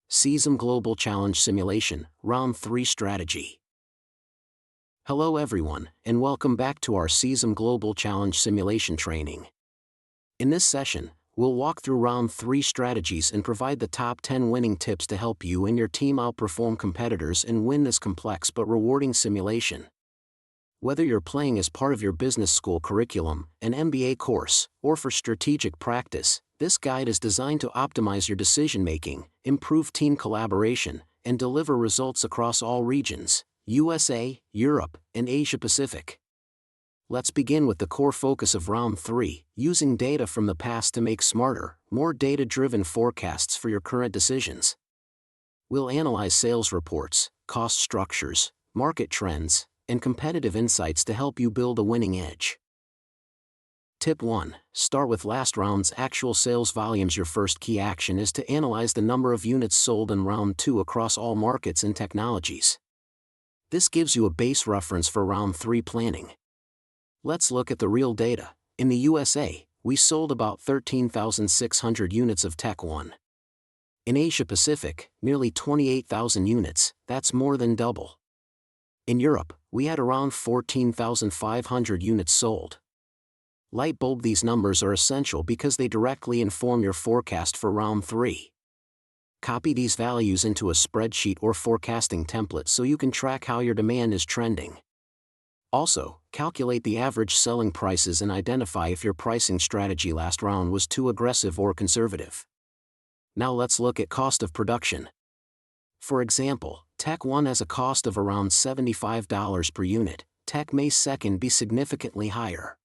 Cesim Global Challenge Simulation, Round 3 Strategy. Hello everyone, and welcome back to our Cesim Global Challenge Simulation training. In this session, we'll walk through Round 3 strategies and provide the top 10 winning tips to help you and your team outperform competitors and win this complex but rewarding simulation. Whether you're playing as part of your business school curriculum, an MBA course, or for strategic practice, this guide is designed to optimize your decision-making, improve team collaboration, and deliver results across all regions, USA, Europe, and Asia-Pacific. Let's begin with the core focus of Round 3, using data from the past to make smarter, more data-driven forecasts for your current decisions. We'll analyze sales reports, cost structures, market trends, and competitive insights to help you build a winning edge. Tip 1. Start with last round's actual sales volumes. Your first key action is to analyze the number of units sold in Round 2 across all markets and technologies. This gives you a base reference for Round 3 planning. Let's look at the real data. In the USA, we sold about 13,600 units of Tech 1. In Asia Pacific, nearly 28,000 units, that's more than double. In Europe, we had around 14,500 units sold. Light bulb, these numbers are essential because they directly inform your forecast for Round 3. Copy these values into a spreadsheet or forecasting template so you can track how your demand is trending. Also, calculate the average selling prices and identify if your pricing strategy last round was too aggressive or conservative. Now let's look at cost of production. For example, Tech 1 has a cost of around $75 per unit. Tech May 2 be significantly higher.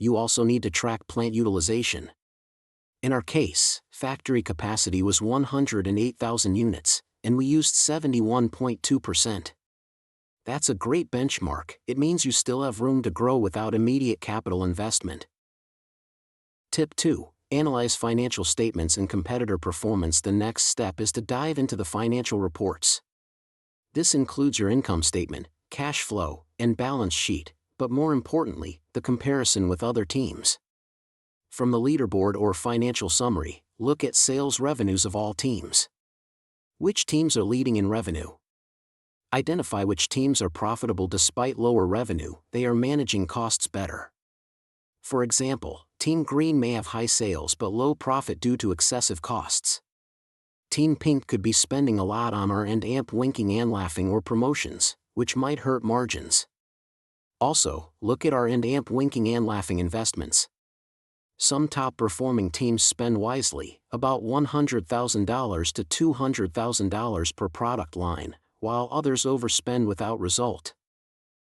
You also need to track plant utilization. In our case, factory capacity was 108,000 units, and we used 71.2%. That's a great benchmark. It means you still have room to grow without immediate capital investment. Tip 2. Analyze financial statements and competitor performance. The next step is to dive into the financial reports. This includes your income statement, cash flow, and balance sheet, but more importantly, the comparison with other teams. From the leaderboard or financial summary, look at sales revenues of all teams. Which teams are leading in revenue? Identify which teams are profitable despite lower revenue. They are managing costs better. For example, Team Green may have high sales but low profit due to excessive costs. Team Pink could be spending a lot on R&D, amp winking and laughing, or promotions, which might hurt margins. Also, look at R&D, amp winking and laughing investments. Some top-performing teams spend wisely, about $100,000 to $200,000 per product line, while others overspend without result.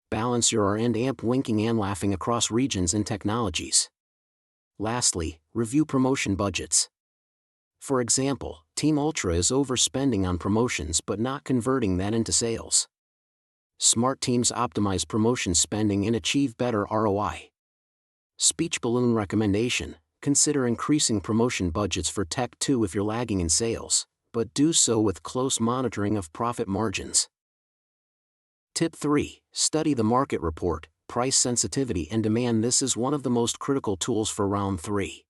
Balance your R&D, amp winking and laughing across regions and technologies. Lastly, review promotion budgets. For example, Team Ultra is overspending on promotions but not converting that into sales. Smart teams optimize promotion spending and achieve better ROI. Speech balloon recommendation: consider increasing promotion budgets for Tech 2 if you're lagging in sales, but do so with close monitoring of profit margins. Tip 3. Study the market report, price sensitivity and demand. This is one of the most critical tools for Round 3.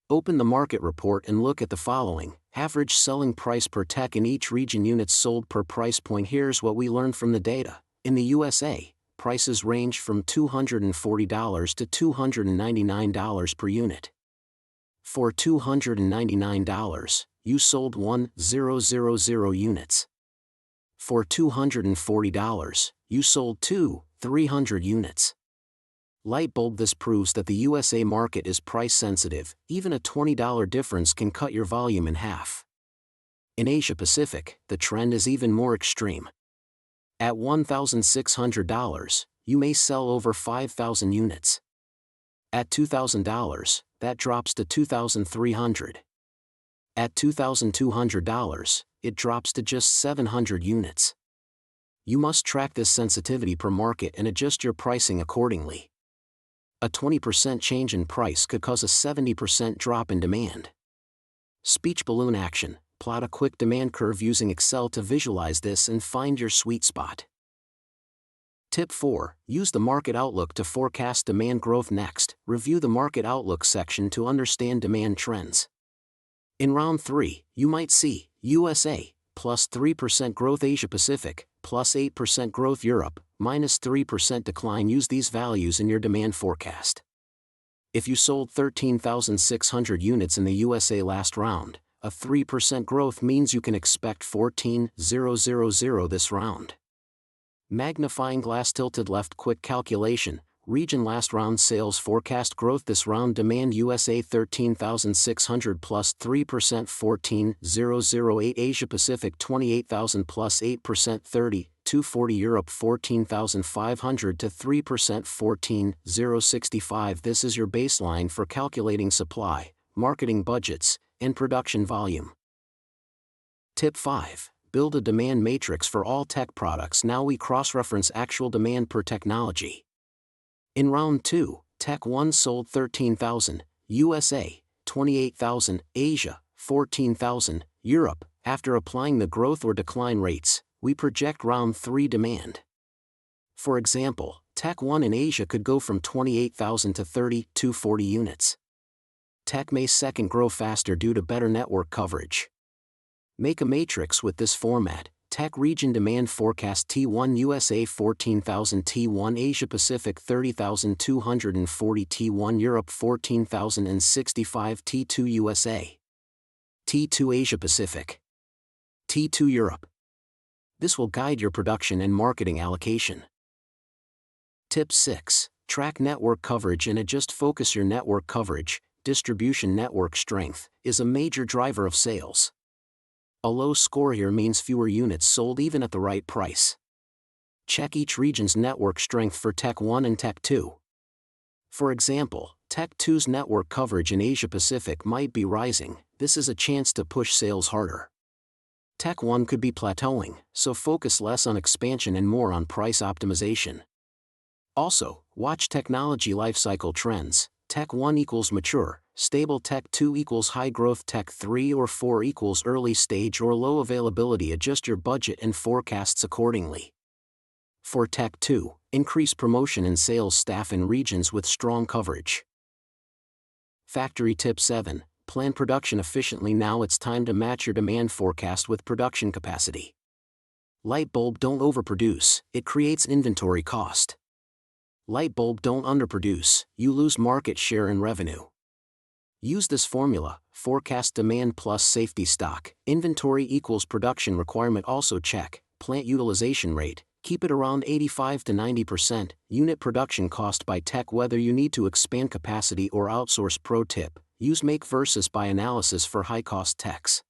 Open the market report and look at the following: average selling price per Tech in each region, units sold per price point. Here's what we learned from the data. In the USA, prices range from $240 to $299 per unit. For $299, you sold 1,000 units. For $240, you sold 300 units. Light bulb, this proves that the USA market is price sensitive. Even a $20 difference can cut your volume in half. In Asia Pacific, the trend is even more extreme. At $1,600, you may sell over 5,000 units. At $2,000, that drops to 2,300. At $2,200, it drops to just 700 units. You must track this sensitivity per market and adjust your pricing accordingly. A 20% change in price could cause a 70% drop in demand. Speech balloon action: plot a quick demand curve using Excel to visualize this and find your sweet spot. Tip 4. Use the market outlook to forecast demand growth. Next, review the market outlook section to understand demand trends. In Round 3, you might see USA, plus 3% growth Asia Pacific, plus 8% growth Europe, minus 3% decline. Use these values in your demand forecast. If you sold 13,600 units in the USA last round, a 3% growth means you can expect 14,000 this round. Magnifying glass tilted left. Quick calculation. Region last round sales forecast growth this round. Demand USA 13,600 plus 3% 14,008. Asia Pacific 28,000 plus 8% 30,240. Europe 14,500 to 3% 14,065. This is your baseline for calculating supply, marketing budgets, and production volume. Tip 5. Build a demand matrix for all tech products. Now we cross-reference actual demand per technology. In round 2, Tech 1 sold 13,000, USA, 28,000, Asia, 14,000, Europe. After applying the growth or decline rates, we project round 3 demand. For example, Tech 1 in Asia could go from 28,000 to 30,240 units. Tech May 2 grow faster due to better network coverage. Make a matrix with this format. Tech region demand forecast T1 USA 14,000, T1 Asia Pacific 30,240, T1 Europe 14,065, T2 USA, T2 Asia Pacific, T2 Europe. This will guide your production and marketing allocation. Tip 6. Track network coverage and adjust. Focus. Your network coverage, distribution network strength, is a major driver of sales. A low score here means fewer units sold even at the right price. Check each region's network strength for Tech 1 and Tech 2. For example, Tech 2's network coverage in Asia Pacific might be rising. This is a chance to push sales harder. Tech 1 could be plateauing, so focus less on expansion and more on price optimization. Also, watch technology lifecycle trends. Tech 1 equals mature, stable. Tech 2 equals high growth. Tech 3 or 4 equals early stage or low availability. Adjust your budget and forecasts accordingly. For Tech 2, increase promotion and sales staff in regions with strong coverage. Factory Tip 7. Plan production efficiently. Now it's time to match your demand forecast with production capacity. Light bulb don't overproduce, it creates inventory cost. Light bulb don't underproduce, you lose market share and revenue. Use this formula: forecast demand plus safety stock, inventory equals production requirement. Also check plant utilization rate, keep it around 85 to 90%, unit production cost by tech, whether you need to expand capacity or outsource. Pro tip: use make versus buy analysis for high-cost techs.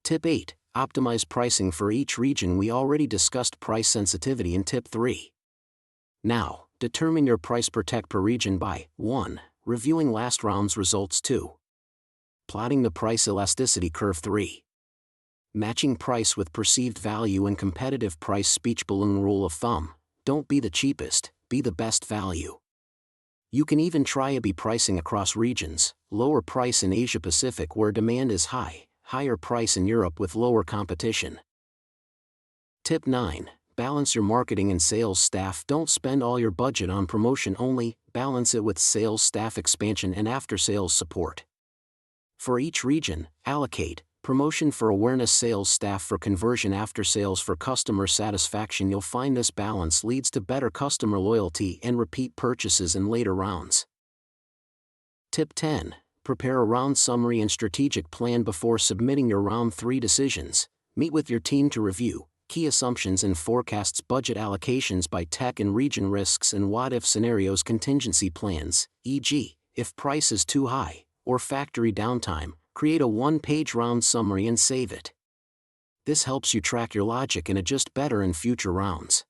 Tip 8. Optimize pricing for each region. We already discussed price sensitivity in Tip 3. Now, determine your price per tech per region by 1. Reviewing last round's results. 2. Plotting the price elasticity curve. 3. Matching price with perceived value and competitive price. Speech balloon rule of thumb: don't be the cheapest, be the best value. You can even try A/B pricing across regions: lower price in Asia Pacific where demand is high, higher price in Europe with lower competition. Tip 9. Balance your marketing and sales staff. Don't spend all your budget on promotion only, balance it with sales staff expansion and after-sales support. For each region, allocate promotion for awareness, sales staff for conversion, after-sales for customer satisfaction. You'll find this balance leads to better customer loyalty and repeat purchases in later rounds. Tip 10. Prepare a round summary and strategic plan before submitting your round 3 decisions. Meet with your team to review key assumptions and forecasts, budget allocations by tech and region, risks and what-if scenarios, contingency plans, e.g., if price is too high, or factory downtime. Create a 1-page round summary and save it. This helps you track your logic and adjust better in future rounds.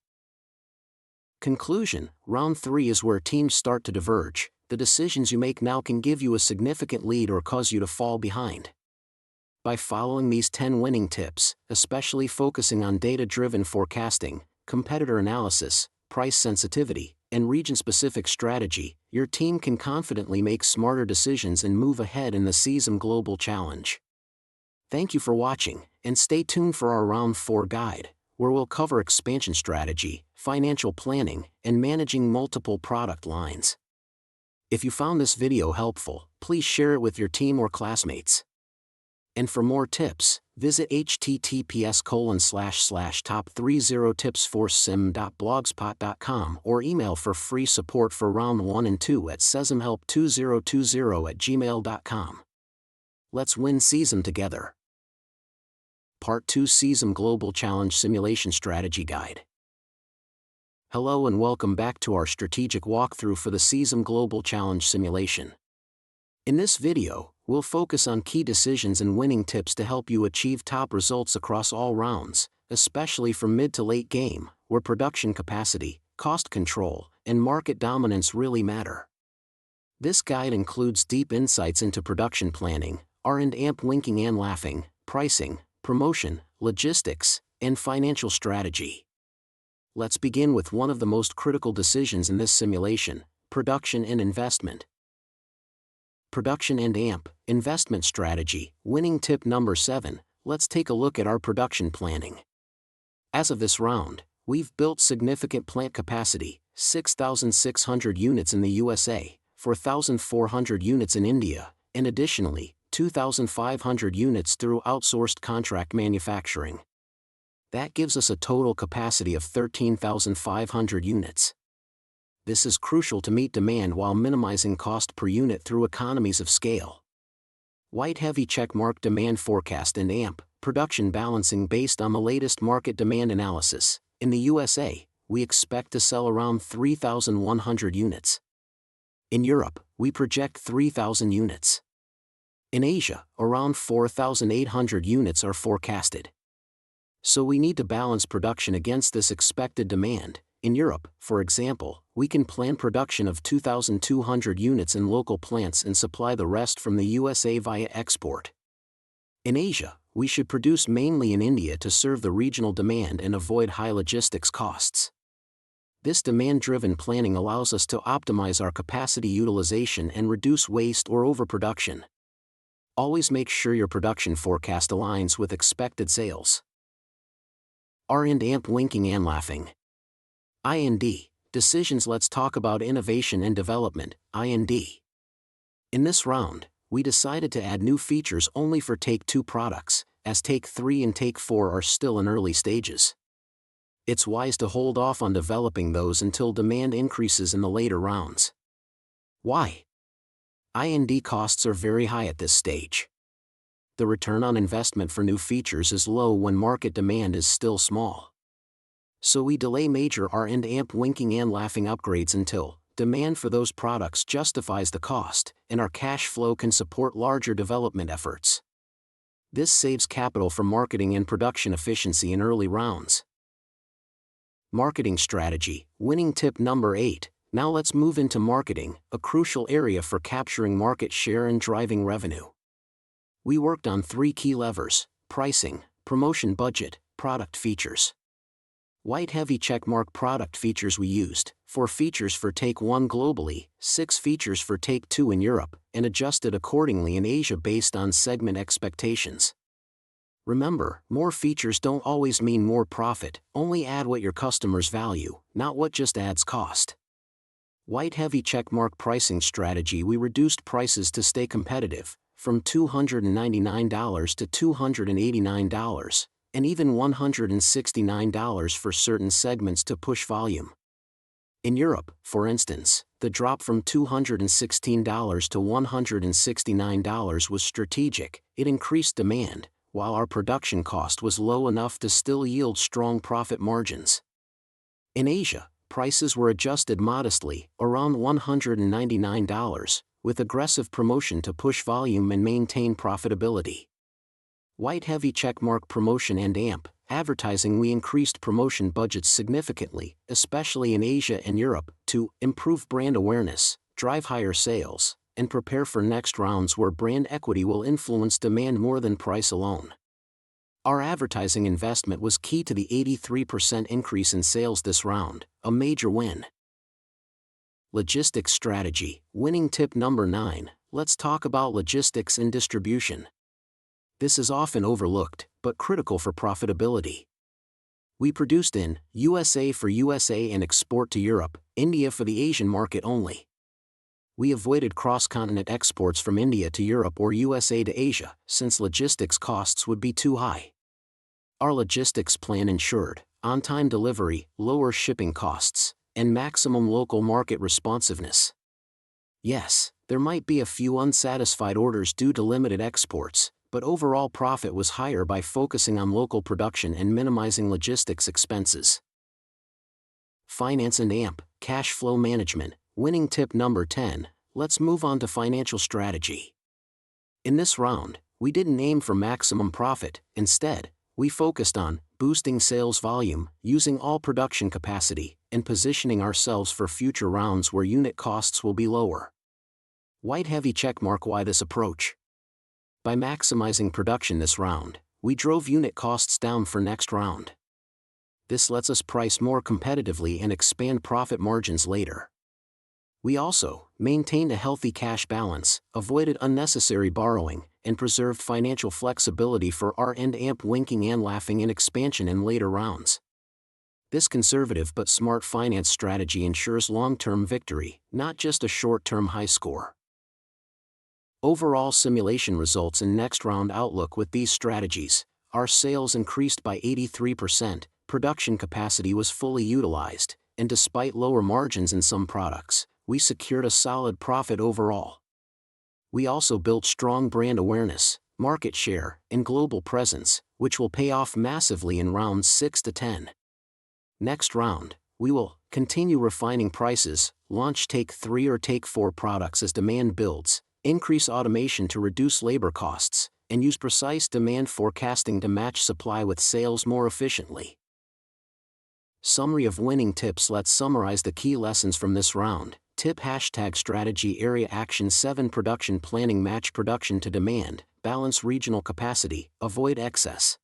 Conclusion: round 3 is where teams start to diverge. The decisions you make now can give you a significant lead or cause you to fall behind. By following these 10 winning tips, especially focusing on data-driven forecasting, competitor analysis, price sensitivity, and region-specific strategy, your team can confidently make smarter decisions and move ahead in the Cesim Global Challenge. Thank you for watching, and stay tuned for our Round 4 guide, where we'll cover expansion strategy, financial planning, and managing multiple product lines. If you found this video helpful, please share it with your team or classmates. And for more tips, Visit https://top30tipsforcim.blogspot.com or email for free support for round 1 and 2 at cesimhelp2020@gmail.com. Let's win Cesim together. Part 2 Cesim Global Challenge Simulation Strategy Guide. Hello and welcome back to our strategic walkthrough for the Cesim Global Challenge Simulation. In this video, we'll focus on key decisions and winning tips to help you achieve top results across all rounds, especially from mid to late game, where production capacity, cost control, and market dominance really matter. This guide includes deep insights into production planning, R&D winking and laughing, pricing, promotion, logistics, and financial strategy. Let's begin with one of the most critical decisions in this simulation: production and investment. Production and investment strategy. Winning tip number 7, let's take a look at our production planning. As of this round, we've built significant plant capacity, 6,600 units in the USA, 4,400 units in India, and additionally, 2,500 units through outsourced contract manufacturing. That gives us a total capacity of 13,500 units. This is crucial to meet demand while minimizing cost per unit through economies of scale. White heavy checkmark demand forecast and production balancing based on the latest market demand analysis. In the USA, we expect to sell around 3,100 units. In Europe, we project 3,000 units. In Asia, around 4,800 units are forecasted. So we need to balance production against this expected demand. In Europe, for example, we can plan production of 2,200 units in local plants and supply the rest from the USA via export. In Asia, we should produce mainly in India to serve the regional demand and avoid high logistics costs. This demand-driven planning allows us to optimize our capacity utilization and reduce waste or overproduction. Always make sure your production forecast aligns with expected sales. R&D winking and laughing. I&D decisions. Let's talk about innovation and development, I&D. In this round, we decided to add new features only for Take 2 products, as Take 3 and Take 4 are still in early stages. It's wise to hold off on developing those until demand increases in the later rounds. Why? I&D costs are very high at this stage. The return on investment for new features is low when market demand is still small. So we delay major R&D winking and laughing upgrades until demand for those products justifies the cost, and our cash flow can support larger development efforts. This saves capital for marketing and production efficiency in early rounds. Marketing strategy. Winning tip number 8. Now let's move into marketing, a crucial area for capturing market share and driving revenue. We worked on 3 key levers: pricing, promotion budget, product features. White heavy checkmark product features. We used 4 features for Take 1 globally, 6 features for Take 2 in Europe, and adjusted accordingly in Asia based on segment expectations. Remember, more features don't always mean more profit. Only add what your customers value, not what just adds cost. White heavy checkmark pricing strategy. We reduced prices to stay competitive, from $299 to $289. And even $169 for certain segments to push volume. In Europe, for instance, the drop from $216 to $169 was strategic. It increased demand, while our production cost was low enough to still yield strong profit margins. In Asia, prices were adjusted modestly, around $199, with aggressive promotion to push volume and maintain profitability. White heavy checkmark promotion and advertising. We increased promotion budgets significantly, especially in Asia and Europe, to improve brand awareness, drive higher sales, and prepare for next rounds where brand equity will influence demand more than price alone. Our advertising investment was key to the 83% increase in sales this round, a major win. Logistics strategy. Winning tip number 9. Let's talk about logistics and distribution. This is often overlooked, but critical for profitability. We produced in USA for USA and export to Europe, India for the Asian market only. We avoided cross-continent exports from India to Europe or USA to Asia, since logistics costs would be too high. Our logistics plan ensured on-time delivery, lower shipping costs, and maximum local market responsiveness. Yes, there might be a few unsatisfied orders due to limited exports, but overall profit was higher by focusing on local production and minimizing logistics expenses. Finance and AMP, cash flow management, winning tip number 10, let's move on to financial strategy. In this round, we didn't aim for maximum profit, instead, we focused on boosting sales volume, using all production capacity, and positioning ourselves for future rounds where unit costs will be lower. White heavy checkmark why this approach. By maximizing production this round, we drove unit costs down for next round. This lets us price more competitively and expand profit margins later. We also maintained a healthy cash balance, avoided unnecessary borrowing, and preserved financial flexibility for R and AMP winking and laughing in expansion in later rounds. This conservative but smart finance strategy ensures long-term victory, not just a short-term high score. Overall simulation results in next round outlook with these strategies. Our sales increased by 83%, production capacity was fully utilized, and despite lower margins in some products, we secured a solid profit overall. We also built strong brand awareness, market share, and global presence, which will pay off massively in rounds 6 to 10. Next round, we will continue refining prices, launch Take 3 or Take 4 products as demand builds, increase automation to reduce labor costs, and use precise demand forecasting to match supply with sales more efficiently. Summary of winning tips. Let's summarize the key lessons from this round. Tip # strategy area action 7 production planning match production to demand, balance regional capacity, avoid excess.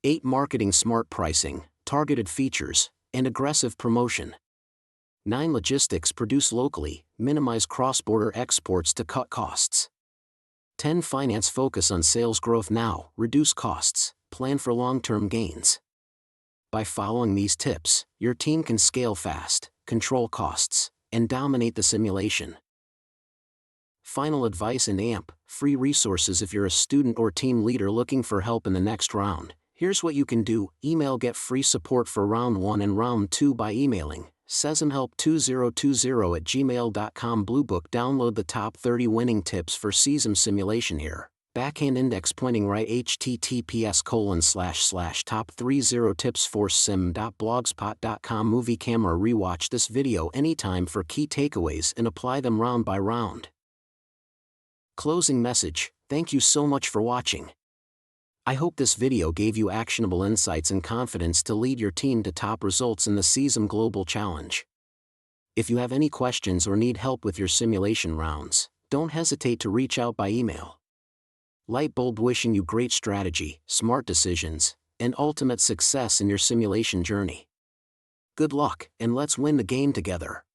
8 marketing smart pricing, targeted features, and aggressive promotion. 9 logistics produce locally, minimize cross-border exports to cut costs. 10 finance focus on sales growth now, reduce costs, plan for long-term gains. By following these tips, your team can scale fast, control costs, and dominate the simulation. Final advice and AMP, free resources. If you're a student or team leader looking for help in the next round, here's what you can do. Email get free support for round 1 and round 2 by emailing cesimhelp2020@gmail.com. Bluebook. Download the top 30 winning tips for Cesim simulation here. Backhand index pointing right https://top30tipsforsim.blogspot.com. Movie camera. Rewatch this video anytime for key takeaways and apply them round by round. Closing message. Thank you so much for watching. I hope this video gave you actionable insights and confidence to lead your team to top results in the Cesim Global Challenge. If you have any questions or need help with your simulation rounds, don't hesitate to reach out by email. Lightbulb wishing you great strategy, smart decisions, and ultimate success in your simulation journey. Good luck, and let's win the game together.